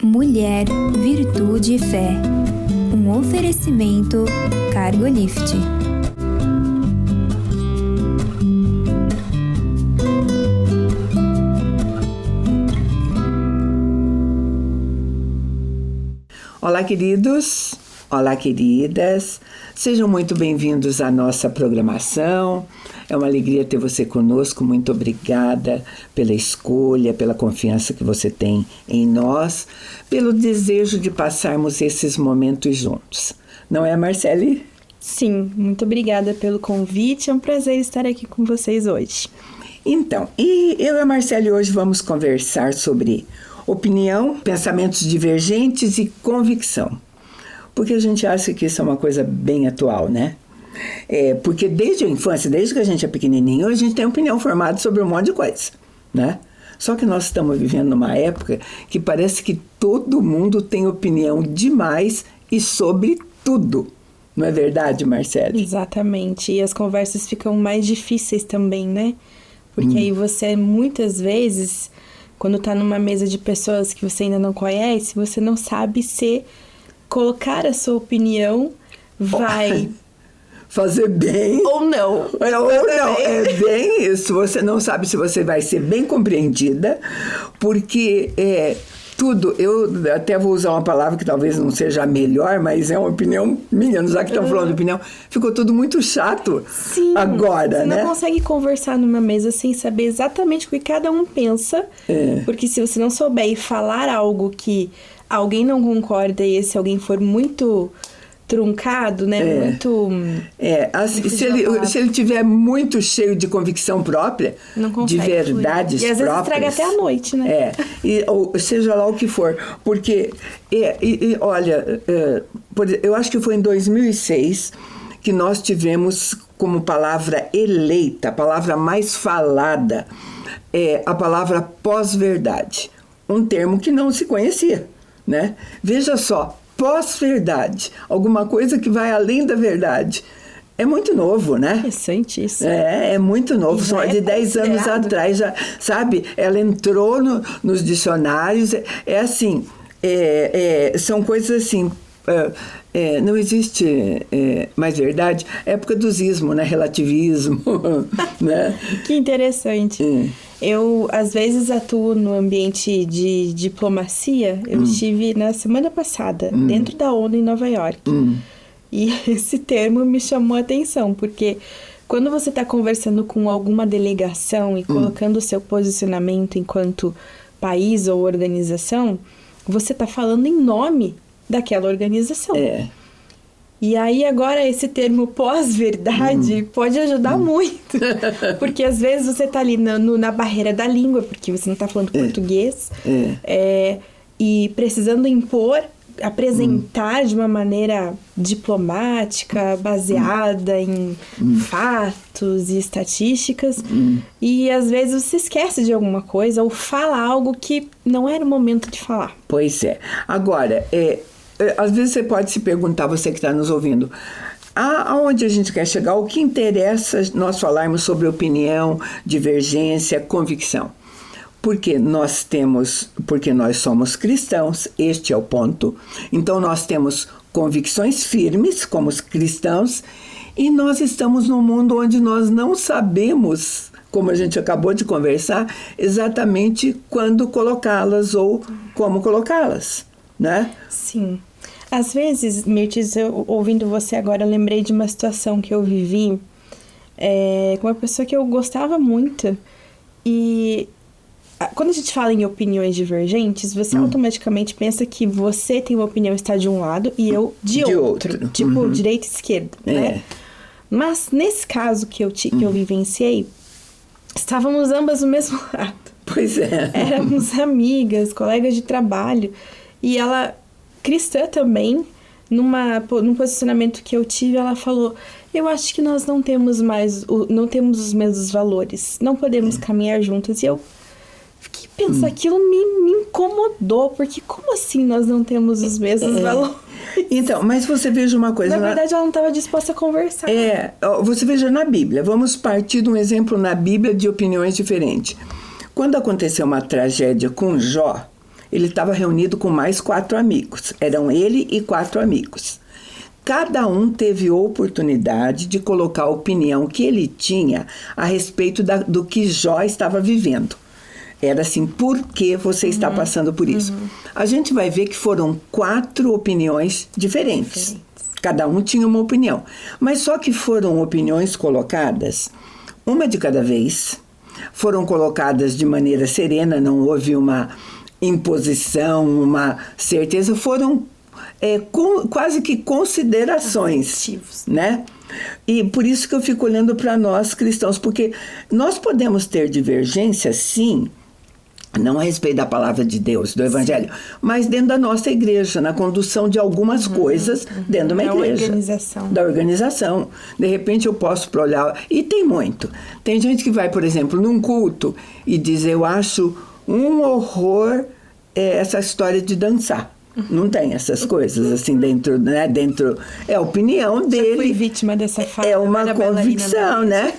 Mulher, Virtude e Fé. Um oferecimento Cargolift. Olá, queridos! Olá, queridas! Sejam muito bem-vindos à nossa programação. É uma alegria ter você conosco. Muito obrigada pela escolha, pela confiança que você tem em nós, pelo desejo de passarmos esses momentos juntos. Não é, Marcele? Sim, muito obrigada pelo convite. É um prazer estar aqui com vocês hoje. Então, eu e a Marcele hoje vamos conversar sobre opinião, pensamentos divergentes e convicção. Porque a gente acha que isso é uma coisa bem atual, né? Porque desde a infância, desde que a gente é pequenininho, a gente tem opinião formada sobre um monte de coisa, né? Só que nós estamos vivendo numa época que parece que todo mundo tem opinião demais e sobre tudo. Não é verdade, Marcele? Exatamente. E as conversas ficam mais difíceis também, né? Porque aí você, muitas vezes, quando tá numa mesa de pessoas que você ainda não conhece, você não sabe se colocar a sua opinião vai fazer bem ou não. Ou não, é bem isso. Você não sabe se você vai ser bem compreendida, porque tudo, eu até vou usar uma palavra que talvez não seja a melhor, mas é uma opinião minha, já que estamos falando de opinião, ficou tudo muito chato. Sim, agora, você né? não consegue conversar numa mesa sem saber exatamente o que cada um pensa, porque se você não souber e falar algo que alguém não concorda e esse alguém for muito truncado, né? Se ele tiver muito cheio de convicção própria, não consegue, de verdades próprias. E às vezes estraga até a noite, né? Ou seja lá o que for. Porque, olha, eu acho que foi em 2006 que nós tivemos como palavra eleita, a palavra mais falada, a palavra pós-verdade. Um termo que não se conhecia, né? Veja só, pós-verdade, alguma coisa que vai além da verdade. É muito novo, né? Interessante isso. É muito novo, só de 10 anos atrás, já, sabe? Ela entrou nos dicionários, assim, são coisas assim, não existe mais verdade, época dos ismos, né? Relativismo, né? Que interessante. Eu, às vezes, atuo no ambiente de diplomacia. Eu estive na semana passada, dentro da ONU em Nova York. E esse termo me chamou a atenção, porque quando você está conversando com alguma delegação e colocando o seu posicionamento enquanto país ou organização, você está falando em nome daquela organização. E aí, agora, esse termo pós-verdade pode ajudar muito. Porque, às vezes, você tá ali na barreira da língua, porque você não tá falando português, e precisando impor, apresentar de uma maneira diplomática, baseada em fatos e estatísticas. E, às vezes, você esquece de alguma coisa ou fala algo que não era o momento de falar. Pois é. Agora, às vezes você pode se perguntar, você que está nos ouvindo, aonde a gente quer chegar, o que interessa nós falarmos sobre opinião, divergência, convicção. Porque nós somos cristãos, este é o ponto. Então nós temos convicções firmes como cristãos e nós estamos num mundo onde nós não sabemos, como a gente acabou de conversar, exatamente quando colocá-las ou como colocá-las, né? Sim. Às vezes, Mirtes, ouvindo você agora, eu lembrei de uma situação que eu vivi com uma pessoa que eu gostava muito. E quando a gente fala em opiniões divergentes, você automaticamente pensa que você tem uma opinião está de um lado e eu de outro. Tipo, direita e esquerda, né? Mas nesse caso que eu vivenciei, estávamos ambas do mesmo lado. Pois é. Éramos amigas, colegas de trabalho. E ela, cristã também, num posicionamento que eu tive, ela falou: eu acho que nós não temos os mesmos valores, não podemos caminhar juntas. E eu fiquei pensando, aquilo me incomodou, porque como assim nós não temos os mesmos valores? Então, mas você veja uma coisa... Na verdade, ela não estava disposta a conversar. Você veja na Bíblia, vamos partir de um exemplo na Bíblia de opiniões diferentes. Quando aconteceu uma tragédia com Jó, ele estava reunido com mais 4 amigos. Eram ele e 4 amigos. Cada um teve oportunidade de colocar a opinião que ele tinha a respeito do que Jó estava vivendo. Era assim, por que você está passando por isso? A gente vai ver que foram 4 opiniões diferentes. Cada um tinha uma opinião. Mas só que foram opiniões colocadas, uma de cada vez, foram colocadas de maneira serena, não houve uma imposição, uma certeza, foram quase que considerações, né? E por isso que eu fico olhando para nós cristãos, porque nós podemos ter divergência, sim, não a respeito da palavra de Deus, do Evangelho, mas dentro da nossa igreja, na condução de algumas coisas dentro de uma igreja. Da organização. De repente eu posso olhar, e tem muito. Tem gente que vai, por exemplo, num culto e diz, eu acho um horror essa história de dançar. Não tem essas coisas assim dentro, né? Dentro é a opinião dele. Já fui vítima dessa fala. É uma convicção, né?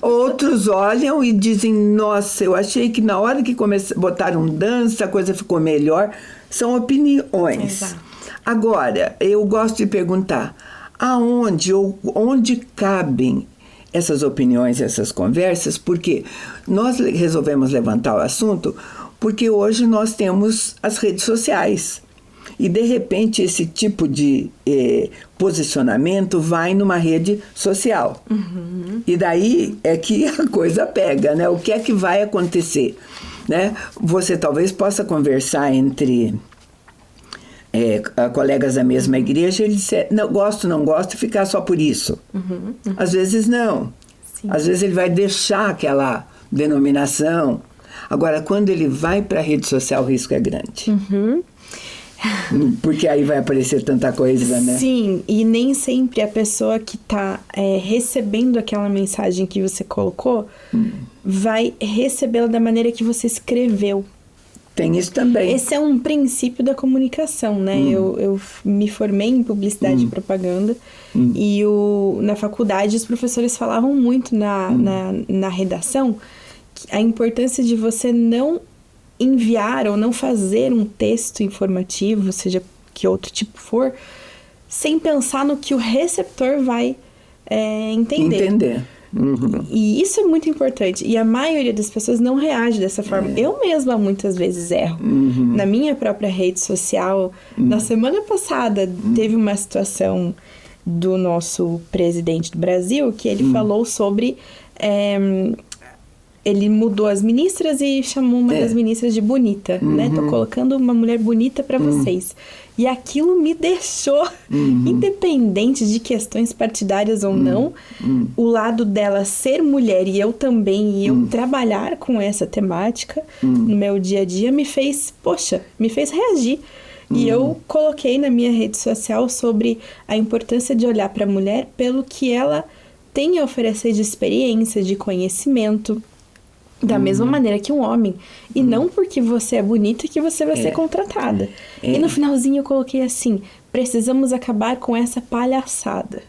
Outros olham e dizem, nossa, eu achei que na hora que botaram dança a coisa ficou melhor. São opiniões. Exato. Agora, eu gosto de perguntar, onde cabem essas opiniões, essas conversas? Porque nós resolvemos levantar o assunto porque hoje nós temos as redes sociais. E, de repente, esse tipo de posicionamento vai numa rede social. E daí é que a coisa pega, né? O que é que vai acontecer? Né? Você talvez possa conversar entre colegas da mesma igreja e ele disser, não gosto, e ficar só por isso. Às vezes não. Sim. Às vezes ele vai deixar aquela denominação. Agora, quando ele vai para a rede social, o risco é grande. Porque aí vai aparecer tanta coisa, né? Sim, e nem sempre a pessoa que está recebendo aquela mensagem que você colocou vai recebê-la da maneira que você escreveu. Tem isso também. Esse é um princípio da comunicação, né? Eu me formei em publicidade e propaganda e na faculdade os professores falavam muito na redação a importância de você não enviar ou não fazer um texto informativo, seja que outro tipo for, sem pensar no que o receptor vai entender. E isso é muito importante. E a maioria das pessoas não reage dessa forma. Eu mesma muitas vezes erro. Na minha própria rede social, na semana passada, teve uma situação do nosso presidente do Brasil que ele falou sobre... ele mudou as ministras e chamou uma das ministras de bonita, né? Tô colocando uma mulher bonita para vocês. E aquilo me deixou, independente de questões partidárias ou não, o lado dela ser mulher e eu também, e eu trabalhar com essa temática no meu dia a dia, me fez reagir. E eu coloquei na minha rede social sobre a importância de olhar para a mulher pelo que ela tem a oferecer de experiência, de conhecimento, da mesma maneira que um homem. E não porque você é bonita que você vai ser contratada. E no finalzinho eu coloquei assim, precisamos acabar com essa palhaçada.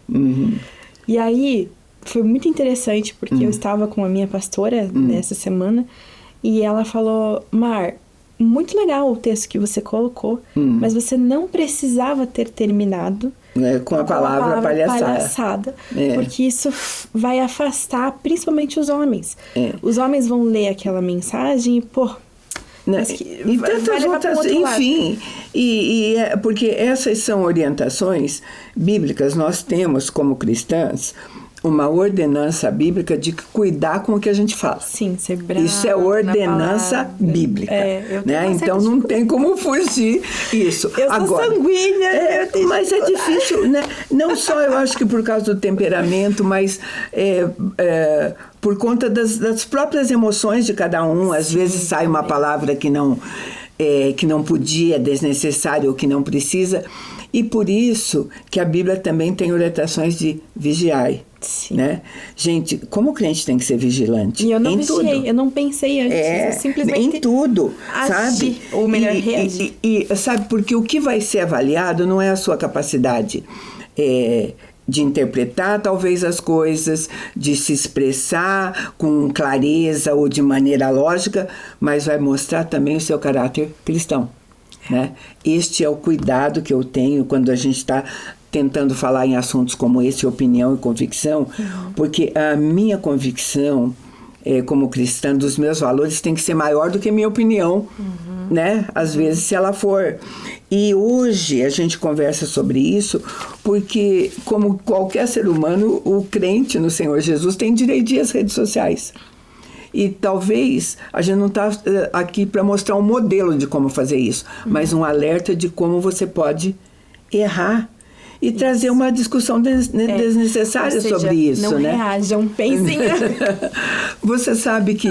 E aí, foi muito interessante, porque eu estava com a minha pastora nessa semana, e ela falou, Mar, muito legal o texto que você colocou, mas você não precisava ter terminado com a palavra palhaçada. Porque isso vai afastar principalmente os homens. Os homens vão ler aquela mensagem e, e tantas outras, enfim, porque essas são orientações bíblicas. Nós temos, como cristãs, uma ordenança bíblica de cuidar com o que a gente fala. Sim, ser brava. Isso é ordenança bíblica. Né? Então não tem como fugir isso. Eu sou sanguínea. Mas é difícil, né? Não só eu acho que por causa do temperamento, mas por conta das próprias emoções de cada um. Às vezes sai uma palavra que não podia, desnecessária ou que não precisa. E por isso que a Bíblia também tem orientações de vigiai. Né? Gente, como o crente tem que ser vigilante? E eu não vigiei, eu não pensei antes. Eu simplesmente em tudo, sabe? Ou melhor, reagir. Sabe, porque o que vai ser avaliado não é a sua capacidade de interpretar talvez as coisas, de se expressar com clareza ou de maneira lógica, mas vai mostrar também o seu caráter cristão. né? Este é o cuidado que eu tenho quando a gente está tentando falar em assuntos como esse, opinião e convicção, porque a minha convicção, como cristã, dos meus valores tem que ser maior do que a minha opinião, né? Às vezes, se ela for. E hoje a gente conversa sobre isso porque, como qualquer ser humano, o crente no Senhor Jesus tem direito de ir às redes sociais. E talvez a gente não está aqui para mostrar um modelo de como fazer isso, mas um alerta de como você pode errar e trazer uma discussão desnecessária sobre isso. Não reajam, pensem. Você sabe que,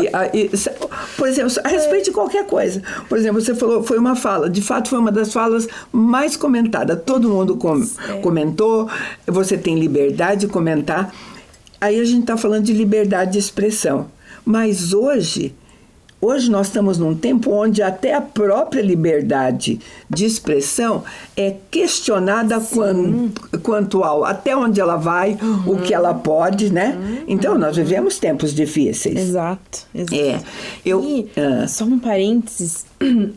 por exemplo, a respeito de qualquer coisa. Por exemplo, você falou, foi uma fala, de fato foi uma das falas mais comentadas. Todo mundo comentou, você tem liberdade de comentar. Aí a gente está falando de liberdade de expressão. Mas hoje nós estamos num tempo onde até a própria liberdade de expressão é questionada quanto ao até onde ela vai, o que ela pode, né? Então, nós vivemos tempos difíceis. Exato. E, só um parênteses,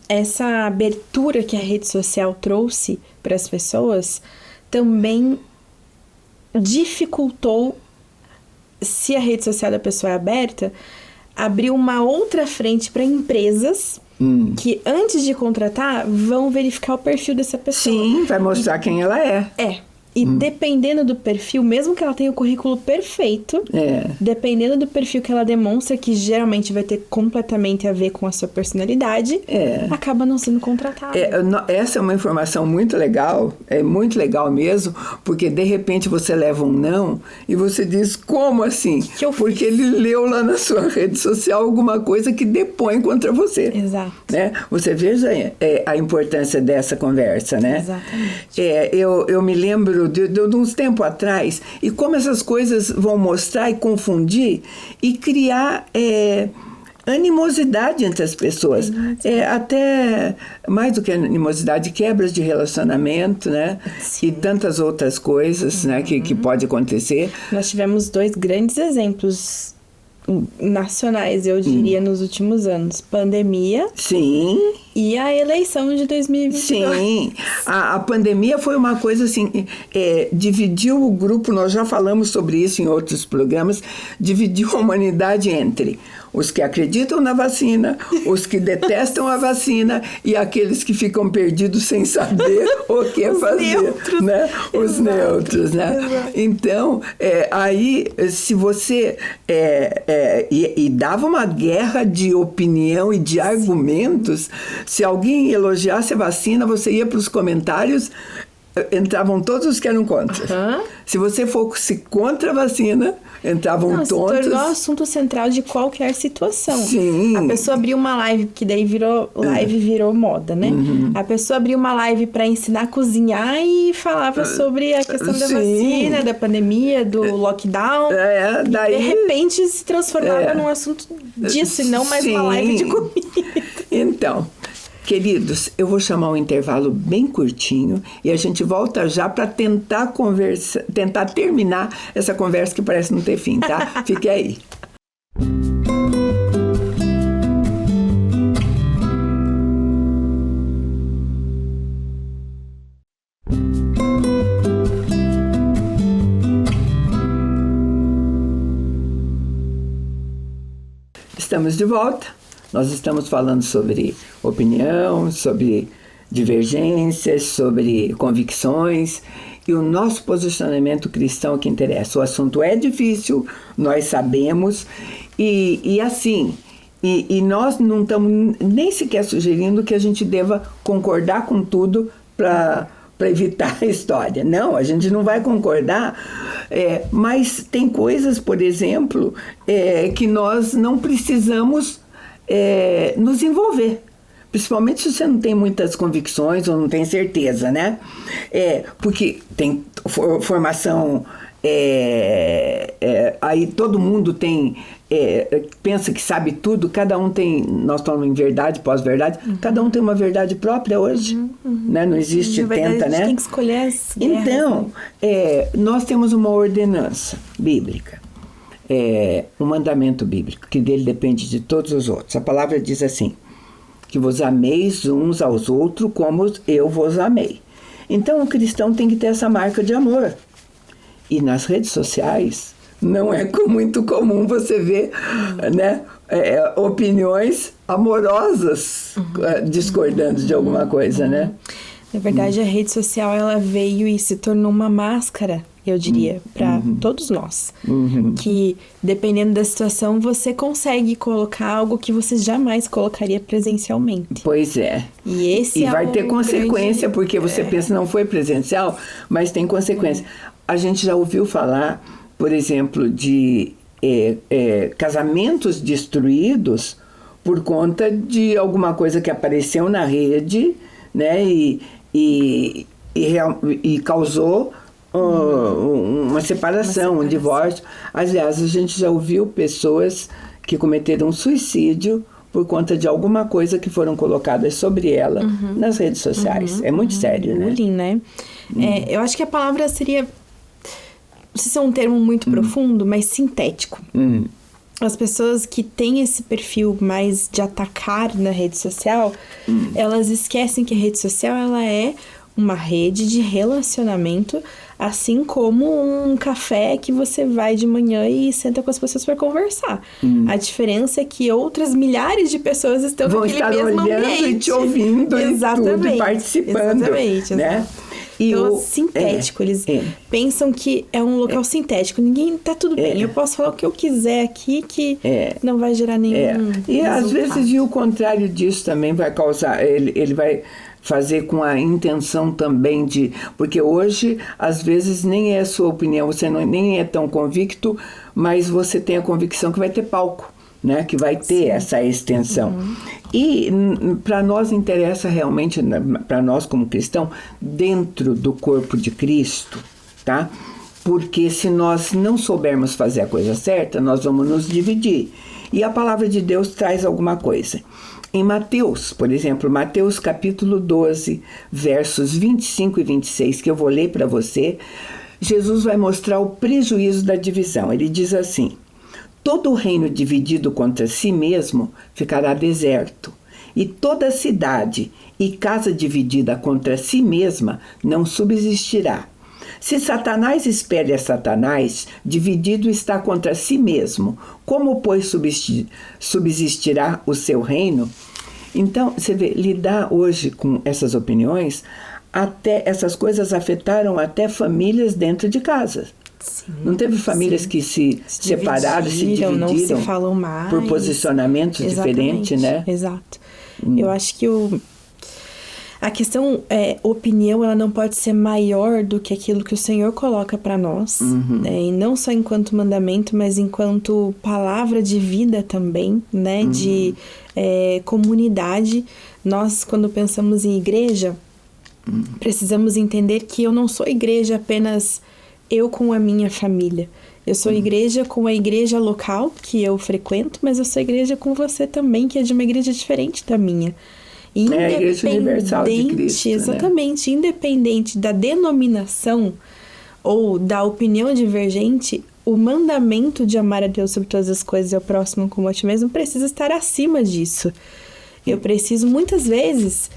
essa abertura que a rede social trouxe para as pessoas também dificultou, se a rede social da pessoa é aberta, abriu uma outra frente para empresas que, antes de contratar, vão verificar o perfil dessa pessoa. Sim, vai mostrar quem ela é. E dependendo do perfil, mesmo que ela tenha o currículo perfeito, dependendo do perfil que ela demonstra, que geralmente vai ter completamente a ver com a sua personalidade, acaba não sendo contratada. Essa é uma informação muito legal, é muito legal mesmo, porque de repente você leva um não e você diz, como assim? Porque ele leu lá na sua rede social alguma coisa que depõe contra você. Exato. Né? Você veja a importância dessa conversa, né? Exatamente. Eu me lembro de uns tempos atrás, e como essas coisas vão mostrar e confundir e criar animosidade entre as pessoas. Até mais do que animosidade, quebras de relacionamento, né? Sim. E tantas outras coisas, né, que pode acontecer. Nós tivemos 2 grandes exemplos nacionais, eu diria, nos últimos anos. Pandemia. Sim. E a eleição de 2022. Sim. A pandemia foi uma coisa assim, dividiu o grupo, nós já falamos sobre isso em outros programas, dividiu a humanidade entre os que acreditam na vacina, os que detestam a vacina e aqueles que ficam perdidos sem saber o que fazer. Neutros. Né? Os neutros, né? Exato. Então, aí, se você... E dava uma guerra de opinião e de argumentos. Se alguém elogiasse a vacina, você ia para os comentários, entravam todos os que eram contra. Se você fosse contra a vacina, entravam todos. Se tornou assunto central de qualquer situação. Sim. A pessoa abriu uma live, que daí virou moda, né? A pessoa abriu uma live para ensinar a cozinhar e falava sobre a questão da vacina, da pandemia, do lockdown. Daí... E de repente se transformava num assunto disso e não mais uma live de comida. Então... Queridos, eu vou chamar um intervalo bem curtinho e a gente volta já para tentar terminar essa conversa que parece não ter fim, tá? Fique aí. Estamos de volta. Nós estamos falando sobre opinião, sobre divergências, sobre convicções e o nosso posicionamento cristão que interessa. O assunto é difícil, nós sabemos, e nós não estamos nem sequer sugerindo que a gente deva concordar com tudo para evitar a história. Não, a gente não vai concordar, mas tem coisas, por exemplo, que nós não precisamos nos envolver, principalmente se você não tem muitas convicções ou não tem certeza, né? Porque tem formação, aí todo mundo tem, pensa que sabe tudo, cada um tem, nós falamos em verdade, pós-verdade, cada um tem uma verdade própria hoje, né? Não existe tenta, né? Tem que escolher as guerras, então, nós temos uma ordenança bíblica, um mandamento bíblico, que dele depende de todos os outros. A palavra diz assim, que vos ameis uns aos outros como eu vos amei. Então, o cristão tem que ter essa marca de amor. E nas redes sociais, não é muito comum você ver, né, opiniões amorosas discordando de alguma coisa, né? Na verdade, a rede social, ela veio e se tornou uma máscara, eu diria, para todos nós. Que, dependendo da situação, você consegue colocar algo que você jamais colocaria presencialmente. Pois é. E vai ter consequência, porque você pensa, não foi presencial, mas tem consequência. A gente já ouviu falar, por exemplo, de casamentos destruídos por conta de alguma coisa que apareceu na rede, né, e causou uma separação, um divórcio. Aliás, a gente já ouviu pessoas que cometeram suicídio por conta de alguma coisa que foram colocadas sobre ela nas redes sociais. É muito sério, né? Bullying, né? Eu acho que a palavra seria, não sei se é um termo muito profundo, mas sintético. As pessoas que têm esse perfil mais de atacar na rede social, elas esquecem que a rede social, ela é uma rede de relacionamento, assim como um café que você vai de manhã e senta com as pessoas para conversar. A diferença é que outras milhares de pessoas estão naquele mesmo ambiente. Vão estar olhando e te ouvindo e tudo, e participando. Exatamente. Né? Então, sintético, eles pensam que é um local sintético. Ninguém, tá tudo bem, eu posso falar o que eu quiser aqui que não vai gerar nenhum E resultado. às vezes o contrário disso também vai causar, ele vai fazer com a intenção também de... Porque hoje, às vezes, nem é a sua opinião, você nem é tão convicto, mas você tem a convicção que vai ter palco, né? Que vai ter essa extensão. E para nós interessa realmente, para nós como cristão, dentro do corpo de Cristo, tá? Porque se nós não soubermos fazer a coisa certa, nós vamos nos dividir. E a palavra de Deus traz alguma coisa. Em Mateus, por exemplo, Mateus capítulo 12, versos 25 e 26, que eu vou ler para você, Jesus vai mostrar o prejuízo da divisão. Ele diz assim: todo reino dividido contra si mesmo ficará deserto, e toda cidade e casa dividida contra si mesma não subsistirá. Se Satanás espelha a Satanás, dividido está contra si mesmo. Como, pois, subsistirá o seu reino? Então, você vê, lidar hoje com essas opiniões, até essas coisas afetaram até famílias dentro de casa. Sim, não teve famílias que se separaram, se dividiram, não se falam mais, por posicionamentos diferentes, né? Exato. Eu acho que a questão opinião, ela não pode ser maior do que aquilo que o Senhor coloca para nós, né? E não só enquanto mandamento, mas enquanto palavra de vida também, né? De comunidade. Nós, quando pensamos em igreja, precisamos entender que eu não sou igreja apenas eu com a minha família. Eu sou igreja com a igreja local que eu frequento, mas eu sou igreja com você também, que é de uma igreja diferente da minha. É a Igreja Universal de Cristo, exatamente, né? Independente da denominação ou da opinião divergente, o mandamento de amar a Deus sobre todas as coisas e ao próximo como a ti mesmo precisa estar acima disso. Eu preciso, muitas vezes,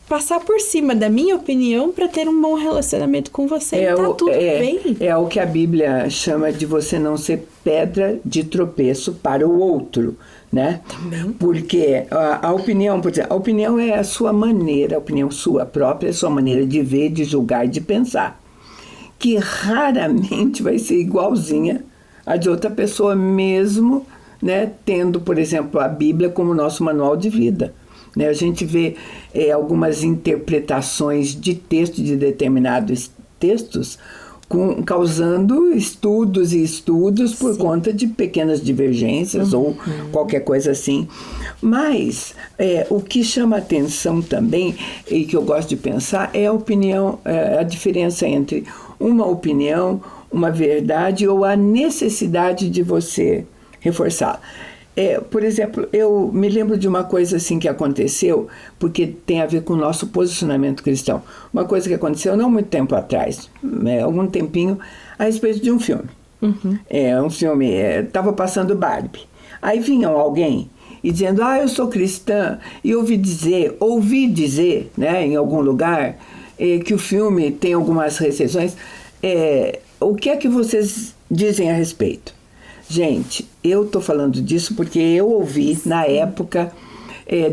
passar por cima da minha opinião para ter um bom relacionamento com você. Tá tudo bem. É o que a Bíblia chama de você não ser pedra de tropeço para o outro, né? Também. Porque a opinião, por exemplo, a opinião é a sua maneira, a opinião sua própria, a sua maneira de ver, de julgar e de pensar, que raramente vai ser igualzinha a de outra pessoa, mesmo, né, tendo, por exemplo, a Bíblia como nosso manual de vida. Né? A gente vê algumas interpretações de texto, de determinados textos, causando estudos e estudos por conta de pequenas divergências ou qualquer coisa assim. Mas o que chama atenção também, e que eu gosto de pensar, é a opinião, a diferença entre uma opinião, uma verdade ou a necessidade de você reforçá-la. Por exemplo, eu me lembro de uma coisa assim que aconteceu, porque tem a ver com o nosso posicionamento cristão. Uma coisa que aconteceu não muito tempo atrás, algum tempinho, a respeito de um filme. Um filme, estava passando Barbie. Aí vinha alguém e dizendo, eu sou cristã, e ouvi dizer, né, em algum lugar, que o filme tem algumas recessões, o que é que vocês dizem a respeito? Gente, eu estou falando disso porque eu ouvi, na época,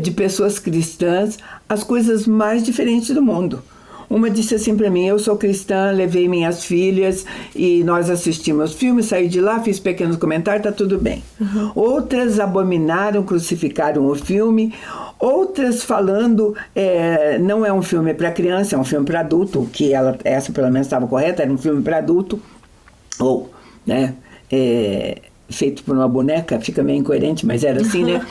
de pessoas cristãs, as coisas mais diferentes do mundo. Uma disse assim para mim, eu sou cristã, levei minhas filhas e nós assistimos filme, saí de lá, fiz pequenos comentários, tá tudo bem. Uhum. Outras abominaram, crucificaram o filme. Outras falando, não é um filme para criança, é um filme para adulto, que essa pelo menos estava correta, era um filme para adulto. Ou, né, feito por uma boneca, fica meio incoerente, mas era assim, né?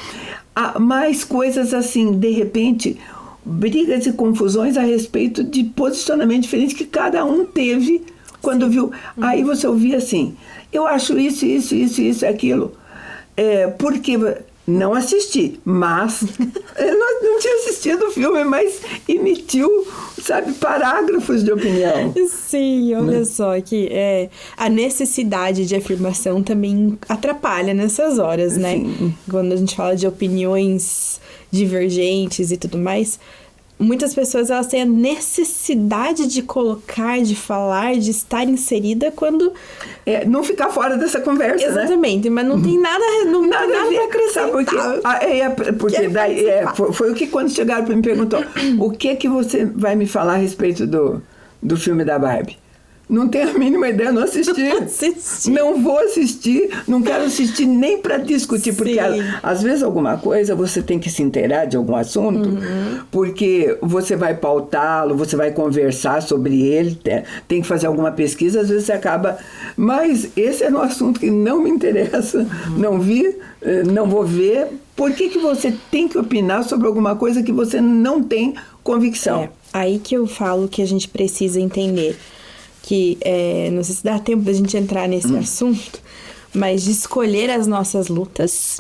Mais coisas assim, de repente, brigas e confusões a respeito de posicionamento diferente que cada um teve quando viu. Aí você ouvia assim, eu acho isso, aquilo. Porque não assisti, mas eu não tinha assistido o filme, mas emitiu, sabe, parágrafos de opinião. Sim, olha só que a necessidade de afirmação também atrapalha nessas horas, né? Sim. Quando a gente fala de opiniões divergentes e tudo mais, muitas pessoas elas têm a necessidade de colocar, de falar, de estar inserida quando... não ficar fora dessa conversa, exatamente, né? Mas não tem nada para acrescentar. Porque daí, foi o que quando chegaram para me perguntou, o que você vai me falar a respeito do filme da Barbie? Não tenho a mínima ideia, não assisti. Não vou assistir, não quero assistir nem para discutir, porque às vezes alguma coisa você tem que se inteirar de algum assunto, porque você vai pautá-lo, você vai conversar sobre ele, tem que fazer alguma pesquisa, às vezes você acaba... Mas esse é um assunto que não me interessa, não vi, não vou ver. Por que você tem que opinar sobre alguma coisa que você não tem convicção? Aí que eu falo que a gente precisa entender que não sei se dá tempo da gente entrar nesse assunto, mas de escolher as nossas lutas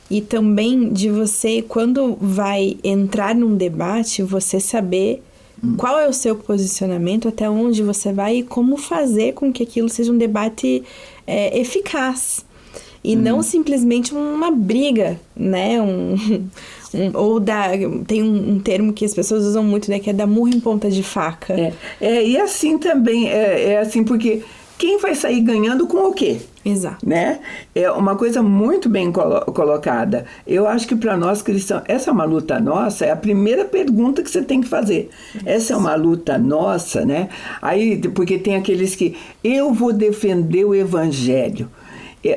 e também de você, quando vai entrar num debate, você saber qual é o seu posicionamento, até onde você vai e como fazer com que aquilo seja um debate eficaz. E não simplesmente uma briga, né? Tem um termo que as pessoas usam muito, né? Que é dar murro em ponta de faca. E assim também, assim, porque quem vai sair ganhando com o quê? Exato. Né? É uma coisa muito bem colocada. Eu acho que para nós cristãos, essa é uma luta nossa, é a primeira pergunta que você tem que fazer. Essa é uma luta nossa, né? Aí, porque tem aqueles que, eu vou defender o evangelho.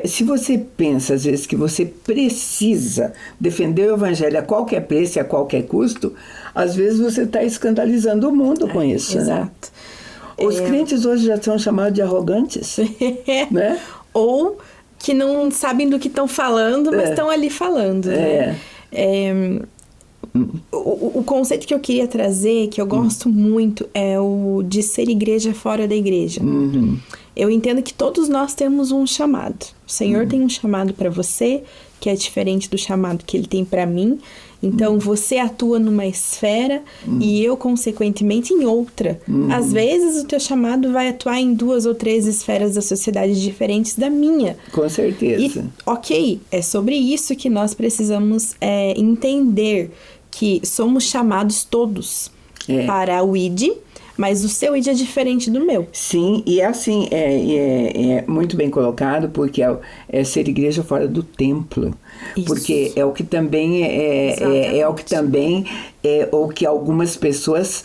Se você pensa, às vezes, que você precisa defender o evangelho a qualquer preço e a qualquer custo, às vezes você está escandalizando o mundo com isso, exato. Né? Os crentes hoje já são chamados de arrogantes, né? Ou que não sabem do que estão falando, mas estão ali falando, né? O conceito que eu queria trazer, que eu gosto muito, é o de ser igreja fora da igreja. Eu entendo que todos nós temos um chamado. O Senhor tem um chamado para você, que é diferente do chamado que Ele tem para mim. Então, você atua numa esfera e eu, consequentemente, em outra. Às vezes, o teu chamado vai atuar em 2 ou 3 esferas da sociedade diferentes da minha. Com certeza. E, ok, é sobre isso que nós precisamos entender, que somos chamados todos para o ID, mas o seu ID é diferente do meu. Sim, e assim, é muito bem colocado, porque é ser igreja fora do templo. Isso. Porque é o que também o que algumas pessoas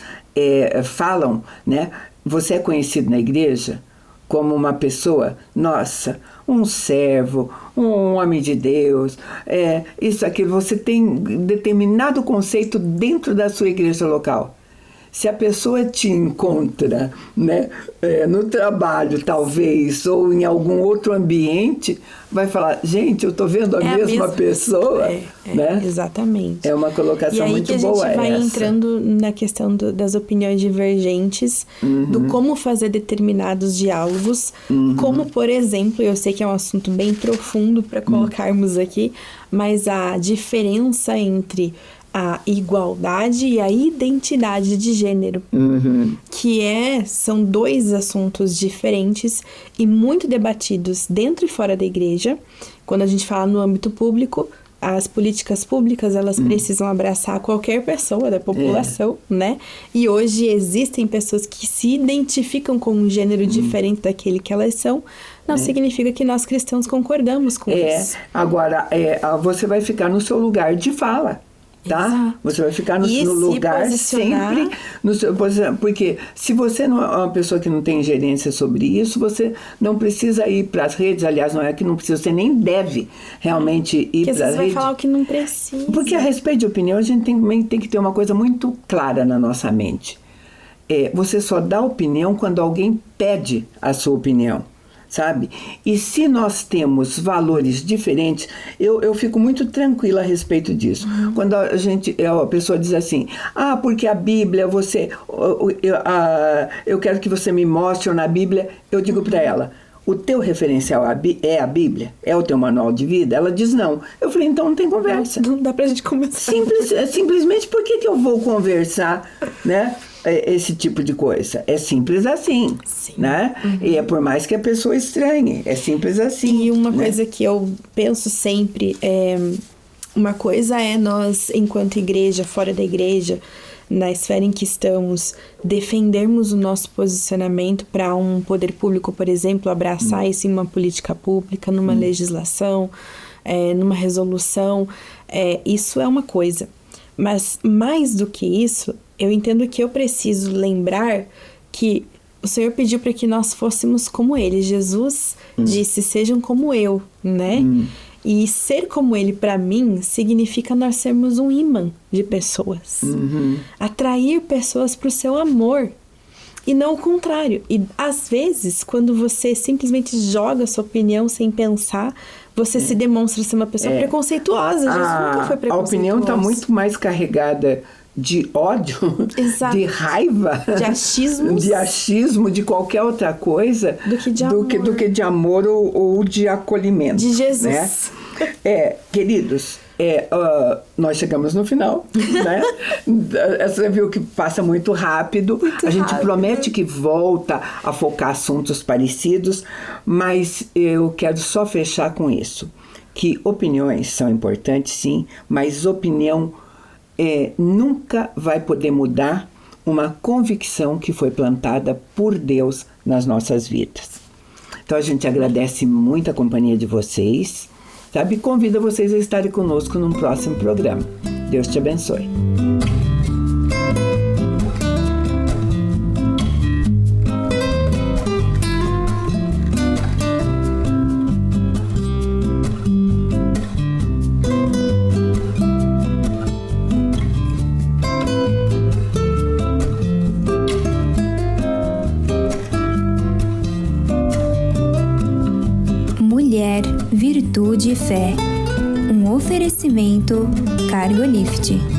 falam, né? Você é conhecido na igreja como uma pessoa, nossa, um servo, um homem de Deus, isso, aquilo. Você tem determinado conceito dentro da sua igreja local. Se a pessoa te encontra, né, no trabalho, talvez, ou em algum outro ambiente, vai falar, gente, eu estou vendo a mesma pessoa. Né? Exatamente. É uma colocação muito boa essa. E aí que a gente vai entrando na questão das opiniões divergentes, do como fazer determinados diálogos, como, por exemplo, eu sei que é um assunto bem profundo para colocarmos aqui, mas a diferença entre a igualdade e a identidade de gênero, que são 2 assuntos diferentes e muito debatidos dentro e fora da igreja. Quando a gente fala no âmbito público, as políticas públicas, elas precisam abraçar qualquer pessoa da população, né? E hoje existem pessoas que se identificam com um gênero diferente daquele que elas são. Não significa que nós cristãos concordamos com isso. Agora, você vai ficar no seu lugar de fala. Tá? Exato. Você vai ficar no lugar sempre no seu, porque se você não é uma pessoa que não tem gerência sobre isso, você não precisa ir para as redes. Aliás, não é que não precisa, você nem deve realmente ir para as redes. Porque você vai falar o que não precisa. Porque a respeito de opinião, a gente também tem que ter uma coisa muito clara na nossa mente. Você só dá opinião quando alguém pede a sua opinião. Sabe? E se nós temos valores diferentes, eu fico muito tranquila a respeito disso. Quando a pessoa diz assim, porque a Bíblia, eu quero que você me mostre na Bíblia, eu digo para ela, o teu referencial é a Bíblia? É o teu manual de vida? Ela diz não. Eu falei, então não tem conversa. Não dá pra gente conversar. Simplesmente por que eu vou conversar, né? Esse tipo de coisa. É simples assim, né? E é por mais que a pessoa estranhe, é simples assim. E uma coisa que eu penso sempre uma coisa é nós, enquanto igreja, fora da igreja, na esfera em que estamos, defendermos o nosso posicionamento para um poder público, por exemplo, abraçar isso em uma política pública, numa legislação, numa resolução. Isso é uma coisa. Mas mais do que isso, eu entendo que eu preciso lembrar que o Senhor pediu para que nós fôssemos como Ele. Jesus disse, sejam como eu, né? E ser como Ele, para mim, significa nós sermos um imã de pessoas. Atrair pessoas para o seu amor. E não o contrário. E, às vezes, quando você simplesmente joga a sua opinião sem pensar, você se demonstra ser uma pessoa preconceituosa. Jesus nunca foi preconceituoso. A opinião está muito mais carregada de ódio, Exato. De raiva, de achismo, de qualquer outra coisa, do que de amor ou de acolhimento. De Jesus. Né? Queridos, nós chegamos no final, né? Você viu que passa muito rápido. A gente promete que volta a focar assuntos parecidos, mas eu quero só fechar com isso, que opiniões são importantes, sim, mas opinião nunca vai poder mudar uma convicção que foi plantada por Deus nas nossas vidas. Então a gente agradece muito a companhia de vocês, sabe? E convida vocês a estarem conosco num próximo programa. Deus te abençoe. Mulher, Virtude e Fé. Um oferecimento Cargolift.